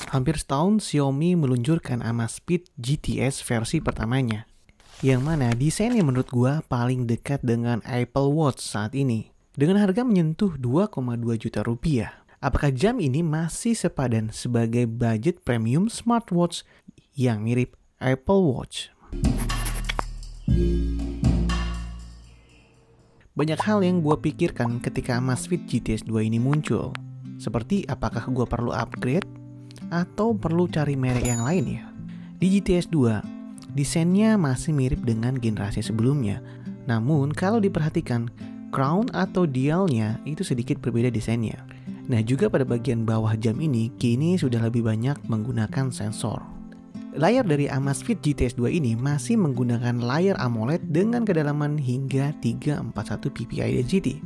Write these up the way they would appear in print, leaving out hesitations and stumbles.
Hampir setahun Xiaomi meluncurkan Amazfit GTS versi pertamanya, yang mana desainnya menurut gua paling dekat dengan Apple Watch saat ini. Dengan harga menyentuh 2,2 juta rupiah. Apakah jam ini masih sepadan sebagai budget premium smartwatch yang mirip Apple Watch? Banyak hal yang gue pikirkan ketika Amazfit GTS 2 ini muncul. Seperti apakah gue perlu upgrade atau perlu cari merek yang lain ya. Di GTS 2, desainnya masih mirip dengan generasi sebelumnya. Namun kalau diperhatikan, crown atau dialnya itu sedikit berbeda desainnya. Nah juga pada bagian bawah jam ini kini sudah lebih banyak menggunakan sensor. Layar dari Amazfit GTS 2 ini masih menggunakan layar AMOLED dengan kedalaman hingga 341 ppi density,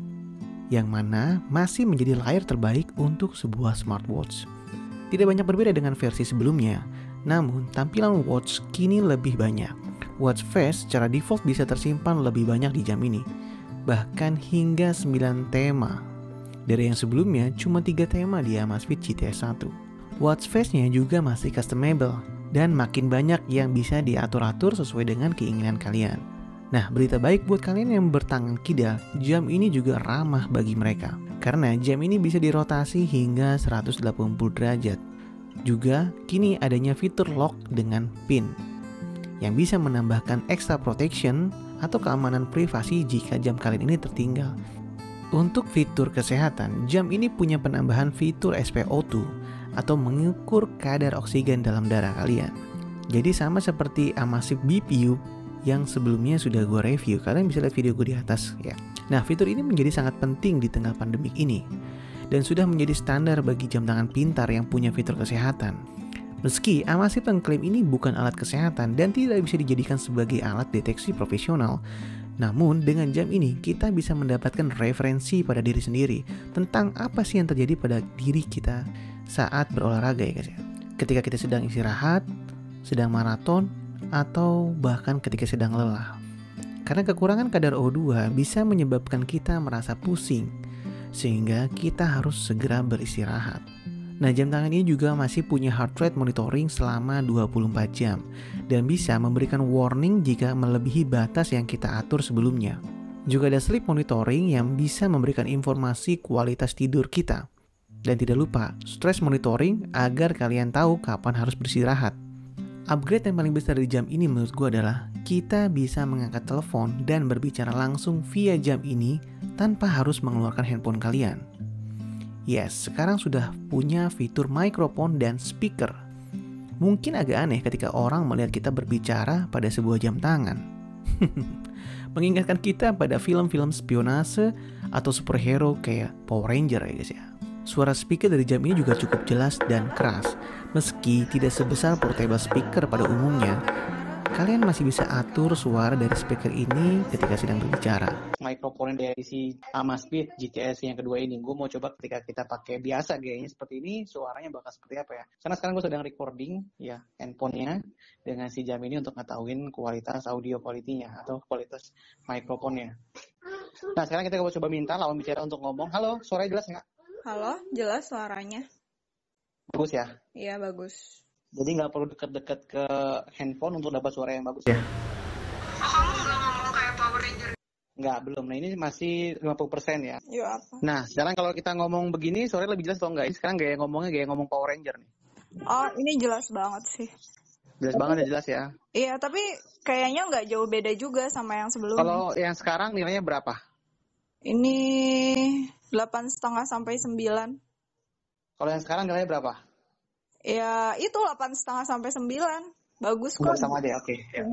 yang mana masih menjadi layar terbaik untuk sebuah smartwatch. Tidak banyak berbeda dengan versi sebelumnya, namun tampilan watch kini lebih banyak. Watch face secara default bisa tersimpan lebih banyak di jam ini, bahkan hingga 9 tema. Dari yang sebelumnya cuma 3 tema di Amazfit GTS 1. Watch face-nya juga masih customable dan makin banyak yang bisa diatur-atur sesuai dengan keinginan kalian. Nah, berita baik buat kalian yang bertangan kidal, jam ini juga ramah bagi mereka. Karena jam ini bisa dirotasi hingga 180 derajat. Juga kini adanya fitur lock dengan pin yang bisa menambahkan extra protection atau keamanan privasi jika jam kalian ini tertinggal. Untuk fitur kesehatan, jam ini punya penambahan fitur SpO2 atau mengukur kadar oksigen dalam darah kalian. Jadi sama seperti Amazfit BPU yang sebelumnya sudah gue review. Kalian bisa lihat video gue di atas ya. Nah, fitur ini menjadi sangat penting di tengah pandemik ini dan sudah menjadi standar bagi jam tangan pintar yang punya fitur kesehatan. Meski Amazfit mengklaim ini bukan alat kesehatan dan tidak bisa dijadikan sebagai alat deteksi profesional, namun dengan jam ini kita bisa mendapatkan referensi pada diri sendiri tentang apa sih yang terjadi pada diri kita saat berolahraga ya guys ya. Ketika kita sedang istirahat, sedang maraton, atau bahkan ketika sedang lelah. Karena kekurangan kadar O2 bisa menyebabkan kita merasa pusing, sehingga kita harus segera beristirahat. Nah, jam tangan ini juga masih punya heart rate monitoring selama 24 jam dan bisa memberikan warning jika melebihi batas yang kita atur sebelumnya. Juga ada sleep monitoring yang bisa memberikan informasi kualitas tidur kita. Dan tidak lupa, stress monitoring agar kalian tahu kapan harus beristirahat. Upgrade yang paling besar di jam ini menurut gue adalah kita bisa mengangkat telepon dan berbicara langsung via jam ini tanpa harus mengeluarkan handphone kalian. Yes, sekarang sudah punya fitur mikrofon dan speaker. Mungkin agak aneh ketika orang melihat kita berbicara pada sebuah jam tangan. Mengingatkan kita pada film-film spionase atau superhero kayak Power Ranger ya guys ya. Suara speaker dari jam ini juga cukup jelas dan keras. Meski tidak sebesar portable speaker pada umumnya, kalian masih bisa atur suara dari speaker ini ketika sedang berbicara. Mikrofon dari si Amazfit GTS yang kedua ini, gue mau coba ketika kita pakai biasa gayanya seperti ini, suaranya bakal seperti apa ya. Karena sekarang gue sedang recording ya handphonenya dengan si jam ini untuk ngetahuin kualitas audio quality-nya atau kualitas mikrofonnya. Nah sekarang kita coba minta lawan bicara untuk ngomong. Halo, suaranya jelas nggak? Halo, jelas suaranya. Bagus ya? Iya, bagus. Jadi nggak perlu deket-deket ke handphone untuk dapat suara yang bagus ya? Kamu nggak ngomong kayak Power Ranger? Nggak, belum. Nah ini masih 50% ya. Yuk apa? Nah sekarang kalau kita ngomong begini suaranya lebih jelas atau enggak? Ini sekarang gaya ngomongnya gaya ngomong Power Ranger nih. Oh, ini jelas banget sih. Jelas banget ya, jelas ya. Iya, tapi kayaknya nggak jauh beda juga sama yang sebelumnya. Kalau yang sekarang nilainya berapa? Ini 8,5 sampai 9. Kalau yang sekarang nilainya berapa? Ya, itu 8,5 sampai 9. Bagus kok. Sama deh, oke. Ya.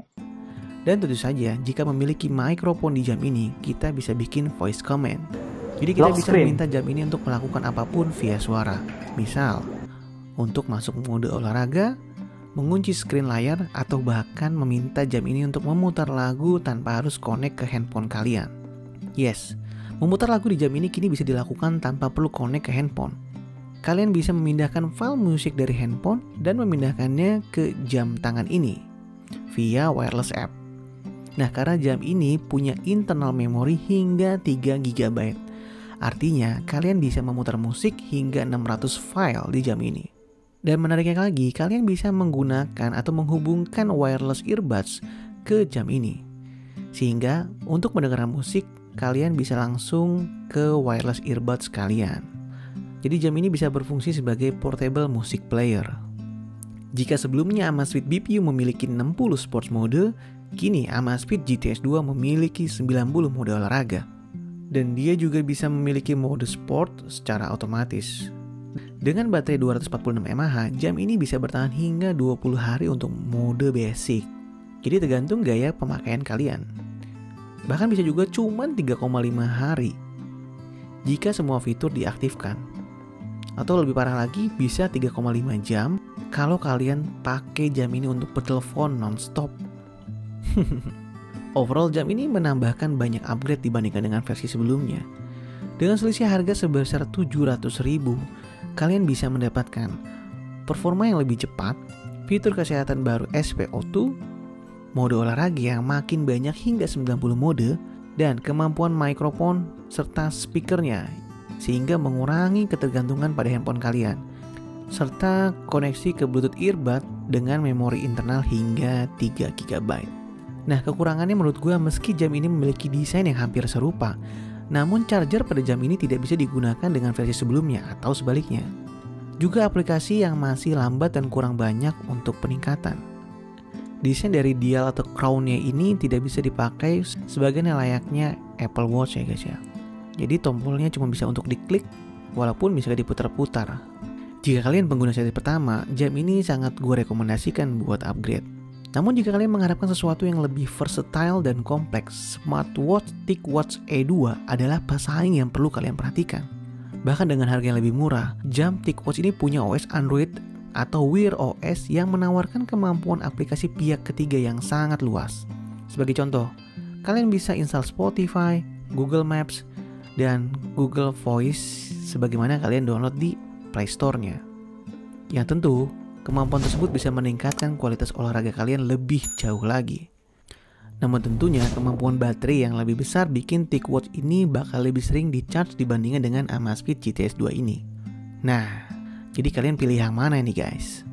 Dan tentu saja, jika memiliki mikrofon di jam ini, kita bisa bikin voice command. Jadi kita bisa meminta jam ini untuk melakukan apapun via suara. Misal, untuk masuk mode olahraga, mengunci screen layar, atau bahkan meminta jam ini untuk memutar lagu tanpa harus connect ke handphone kalian. Yes, memutar lagu di jam ini kini bisa dilakukan tanpa perlu connect ke handphone. Kalian bisa memindahkan file musik dari handphone dan memindahkannya ke jam tangan ini via wireless app. Nah, karena jam ini punya internal memory hingga 3 GB. Artinya, kalian bisa memutar musik hingga 600 file di jam ini. Dan menariknya lagi, kalian bisa menggunakan atau menghubungkan wireless earbuds ke jam ini. Sehingga untuk mendengar musik, kalian bisa langsung ke wireless earbuds kalian. Jadi jam ini bisa berfungsi sebagai portable music player. Jika sebelumnya Amazfit BPU memiliki 60 sports mode, kini Amazfit GTS 2 memiliki 90 mode olahraga. Dan dia juga bisa memiliki mode sport secara otomatis. Dengan baterai 246 mAh, jam ini bisa bertahan hingga 20 hari untuk mode basic. Jadi tergantung gaya pemakaian kalian. Bahkan bisa juga cuma 3,5 hari jika semua fitur diaktifkan. Atau lebih parah lagi, bisa 3,5 jam kalau kalian pakai jam ini untuk bertelepon non-stop. Overall, jam ini menambahkan banyak upgrade dibandingkan dengan versi sebelumnya. Dengan selisih harga sebesar 700.000, kalian bisa mendapatkan performa yang lebih cepat, fitur kesehatan baru SpO2, mode olahraga yang makin banyak hingga 90 mode, dan kemampuan mikrofon serta speakernya sehingga mengurangi ketergantungan pada handphone kalian, serta koneksi ke Bluetooth earbud dengan memori internal hingga 3 GB. Nah, kekurangannya menurut gue, meski jam ini memiliki desain yang hampir serupa, namun charger pada jam ini tidak bisa digunakan dengan versi sebelumnya atau sebaliknya. Juga aplikasi yang masih lambat dan kurang banyak untuk peningkatan. Desain dari dial atau crown-nya ini tidak bisa dipakai sebagaimana layaknya Apple Watch ya guys ya. Jadi tombolnya cuma bisa untuk diklik, walaupun bisa diputar-putar. Jika kalian pengguna seri pertama, jam ini sangat gue rekomendasikan buat upgrade. Namun jika kalian mengharapkan sesuatu yang lebih versatile dan kompleks, smartwatch TicWatch E2 adalah pesaing yang perlu kalian perhatikan. Bahkan dengan harga yang lebih murah, jam TicWatch ini punya OS Android atau Wear OS yang menawarkan kemampuan aplikasi pihak ketiga yang sangat luas. Sebagai contoh, kalian bisa install Spotify, Google Maps, dan Google Voice sebagaimana kalian download di Play Store-nya. Yang tentu, kemampuan tersebut bisa meningkatkan kualitas olahraga kalian lebih jauh lagi. Namun tentunya kemampuan baterai yang lebih besar bikin TicWatch ini bakal lebih sering di-charge dibandingkan dengan Amazfit GTS 2 ini. Nah, jadi kalian pilih yang mana nih guys?